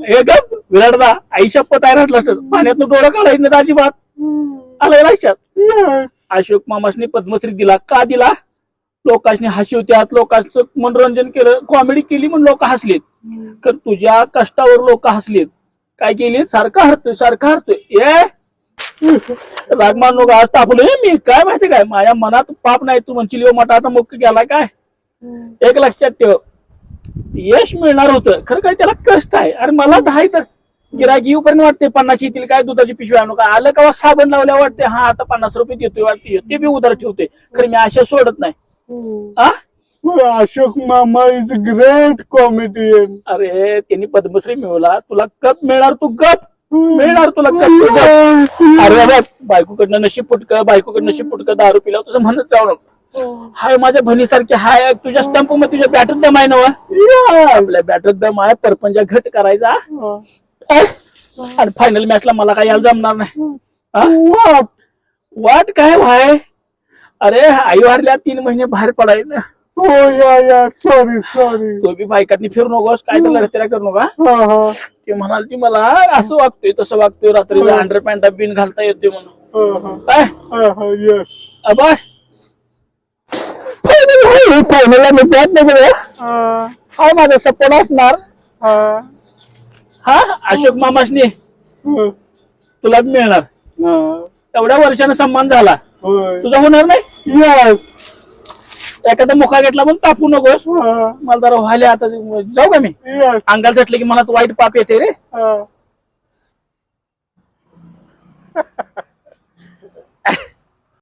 एकदम विराटदा आई शपथ आहे म्हटलं असत पाण्यातनं डोळं काढायचं नाही अजिबात. आलं लक्षात. अशोक मामासनी पद्मश्री दिला का दिला? लोकांनी हसवत्यात, लोकांचं मनोरंजन केलं, कॉमेडी केली म्हणून लोक हसलेत. तर तुझ्या कष्टावर लोक हसलेत. काय केली? सारखं हरतोय ए राग मानू का? आज तापलोय मी. काय माहिती काय माझ्या मनात पाप नाही. तू म्हणशील यो मटा आता मुक्त केला काय? एक लक्षात ठेव, यश मिळणार होतं खरं काय त्याला कष्ट आहे. अरे मला 10 तर गिरायक येऊपर्यंत वाटते 50 येतील काय दुधाची पिशवी आणू का? आलं का साबण लावल्या वाटते हा आता 50 रुपये देतोय वाटते, ते बी उधार ठेवते. खरं मी आशा सोडत नाही. अशोक मामा इज ग्रेट कॉमेडियन. अरे त्यांनी पद्मश्री मिळवला, तुला कप मिळणार, तू गप मिळणार तुला कप. अरे बघ बायकोकडनं नशीब फुटकं दारू पिला तुझं म्हणत जाऊ नको. हाय माझ्या बहिणीसारखी हाय. तुझ्या स्टंप मध्ये तुझ्या बॅटरीत दम आहे ना? आपल्या बॅटरीत दम आहे. परपंचा घट करायचा आणि फायनल मॅचला मला काय यायला जमणार नाही. वाट काय भाय? अरे आई वारल्या 3 महिने बाहेर पडायला. सॉरी तो बी बायकातनी फिरू नकोस, काय तर लढत्या करू नका. ते म्हणाल ती मला असं वागतोय तसं वागतोय, रात्रीचा अंडरपॅन्ट बिन घालता येतोय म्हणून. काय अबा फायनलला मी त्यात नाही हा माझा सपोर्ट असणार. हा अशोक मामासनी तुला मिळणार. एवढ्या वर्षानं सन्मान झाला, तुझा होणार नाही. एखादा मुखा घेतला पण तापू नकोस. मला जरा व्हायला आता जाऊ का मी? अंगाला चटले की मला वाईट पाप येते रे.